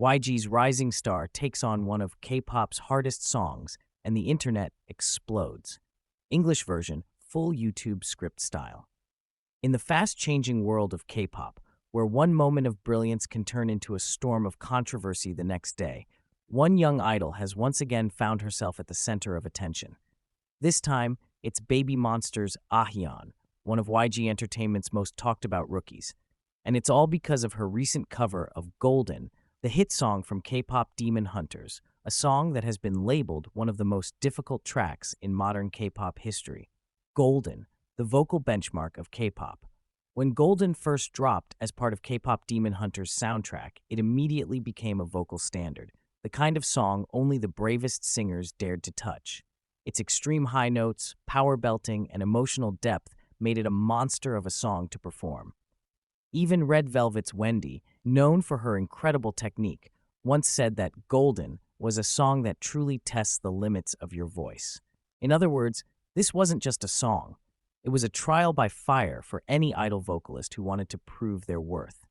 YG's rising star takes on one of K-pop's hardest songs, and the internet explodes. English version, full YouTube script style. In the fast-changing world of K-pop, where one moment of brilliance can turn into a storm of controversy the next day, one young idol has once again found herself at the center of attention. This time, it's BABYMONSTER's Ahyeon, one of YG Entertainment's most talked-about rookies. And it's all because of her recent cover of Golden, the hit song from K-pop Demon Hunters, a song that has been labeled one of the most difficult tracks in modern K-pop history. Golden, the vocal benchmark of K-pop. When Golden first dropped as part of K-pop Demon Hunters' soundtrack, it immediately became a vocal standard, the kind of song only the bravest singers dared to touch. Its extreme high notes, power belting, and emotional depth made it a monster of a song to perform. Even Red Velvet's Wendy, known for her incredible technique, once said that Golden was a song that truly tests the limits of your voice. In other words, this wasn't just a song. It was a trial by fire for any idol vocalist who wanted to prove their worth.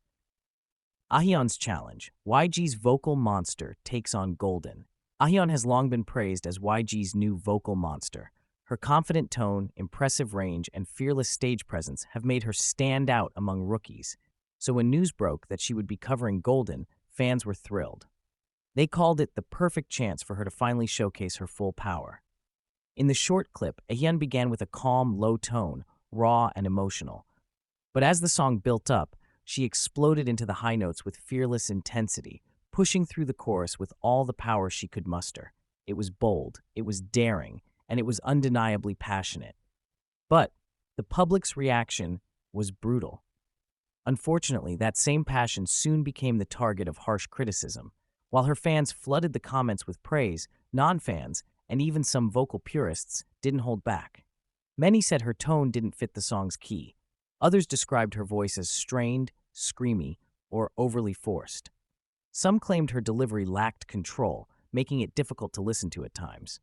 Ahyeon's challenge, YG's vocal monster, takes on Golden. Ahyeon has long been praised as YG's new vocal monster. Her confident tone, impressive range, and fearless stage presence have made her stand out among rookies. So when news broke that she would be covering Golden, fans were thrilled. They called it the perfect chance for her to finally showcase her full power. In the short clip, Ahyeon began with a calm, low tone, raw and emotional. But as the song built up, she exploded into the high notes with fearless intensity, pushing through the chorus with all the power she could muster. It was bold, it was daring, and it was undeniably passionate. But the public's reaction was brutal. Unfortunately, that same passion soon became the target of harsh criticism. While her fans flooded the comments with praise, non-fans, and even some vocal purists, didn't hold back. Many said her tone didn't fit the song's key. Others described her voice as strained, screamy, or overly forced. Some claimed her delivery lacked control, making it difficult to listen to at times.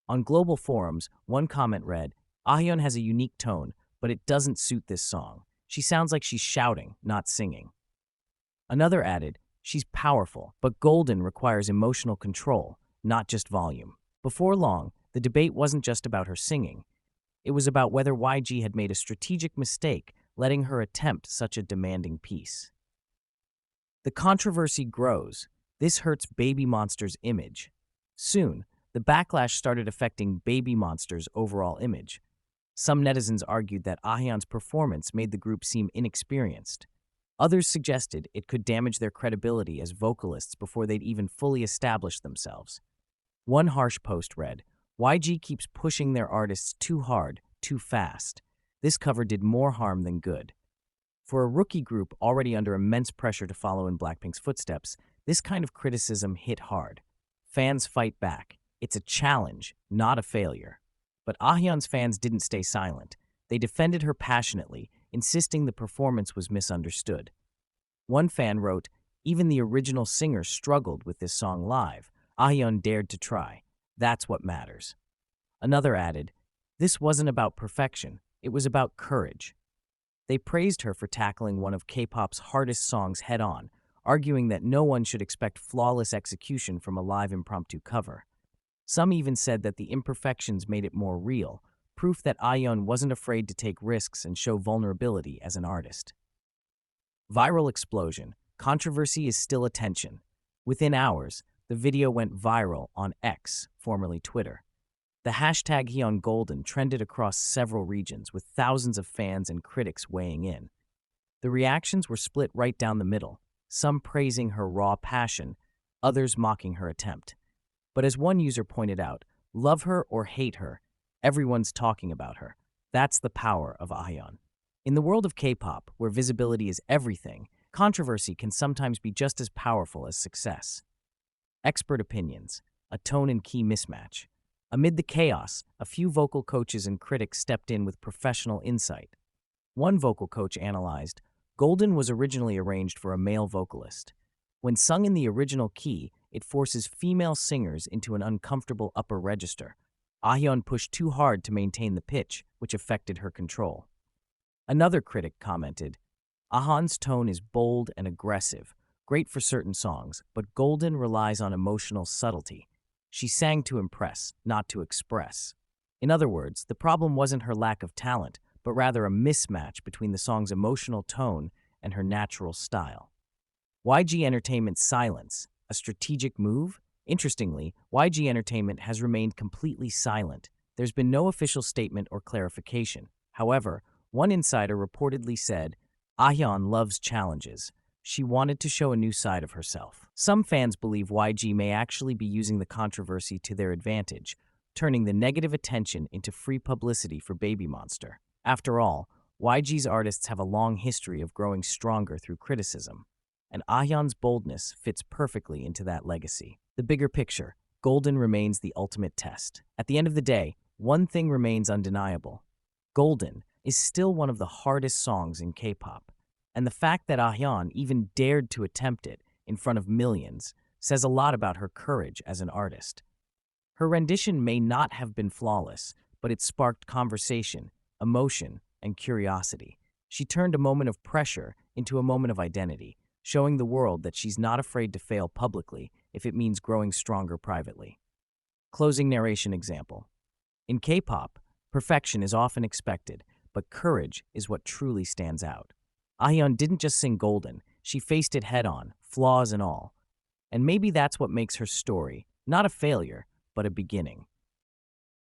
On global forums, one comment read, "Ahyeon has a unique tone, but it doesn't suit this song. She sounds like she's shouting, not singing." Another added, "She's powerful, but Golden requires emotional control, not just volume." Before long, the debate wasn't just about her singing. It was about whether YG had made a strategic mistake letting her attempt such a demanding piece. The controversy grows. This hurts BABYMONSTER's image. Soon, the backlash started affecting BABYMONSTER's overall image. Some netizens argued that Ahyeon's performance made the group seem inexperienced. Others suggested it could damage their credibility as vocalists before they'd even fully established themselves. One harsh post read, "YG keeps pushing their artists too hard, too fast. This cover did more harm than good." For a rookie group already under immense pressure to follow in Blackpink's footsteps, this kind of criticism hit hard. Fans fight back. It's a challenge, not a failure. But Ahyeon's fans didn't stay silent. They defended her passionately, insisting the performance was misunderstood. One fan wrote, "Even the original singer struggled with this song live. Ahyeon dared to try. That's what matters." Another added, "This wasn't about perfection. It was about courage." They praised her for tackling one of K-pop's hardest songs head-on, arguing that no one should expect flawless execution from a live impromptu cover. Some even said that the imperfections made it more real, proof that Ahyeon wasn't afraid to take risks and show vulnerability as an artist. Viral explosion. Controversy is still attention. Within hours, the video went viral on X, formerly Twitter. The hashtag #HyeonGolden trended across several regions, with thousands of fans and critics weighing in. The reactions were split right down the middle, some praising her raw passion, others mocking her attempt. But as one user pointed out, love her or hate her, everyone's talking about her. That's the power of Ahyeon. In the world of K-pop, where visibility is everything, controversy can sometimes be just as powerful as success. Expert opinions, a tone and key mismatch. Amid the chaos, a few vocal coaches and critics stepped in with professional insight. One vocal coach analyzed, "Golden was originally arranged for a male vocalist. When sung in the original key, it forces female singers into an uncomfortable upper register. Ahyeon pushed too hard to maintain the pitch, which affected her control." Another critic commented, "Ahyeon's tone is bold and aggressive. great for certain songs, but Golden relies on emotional subtlety. She sang to impress, not to express. In other words, the problem wasn't her lack of talent, but rather a mismatch between the song's emotional tone and her natural style. YG Entertainment's silence, a strategic move? Interestingly, YG Entertainment has remained completely silent. There's been no official statement or clarification. However, one insider reportedly said, Ahyeon loves challenges. She wanted to show a new side of herself. Some fans believe YG may actually be using the controversy to their advantage, turning the negative attention into free publicity for BABYMONSTER. After all, YG's artists have a long history of growing stronger through criticism, and Ahyeon's boldness fits perfectly into that legacy. The bigger picture, Golden remains the ultimate test. At the end of the day, one thing remains undeniable. Golden is still one of the hardest songs in K-pop, and the fact that Ahyeon even dared to attempt it in front of millions says a lot about her courage as an artist. Her rendition may not have been flawless, but it sparked conversation, emotion, and curiosity. She turned a moment of pressure into a moment of identity, showing the world that she's not afraid to fail publicly if it means growing stronger privately. Closing narration example. In K-pop, perfection is often expected, but courage is what truly stands out. Ahyeon didn't just sing Golden, she faced it head-on, flaws and all. And maybe that's what makes her story not a failure, but a beginning.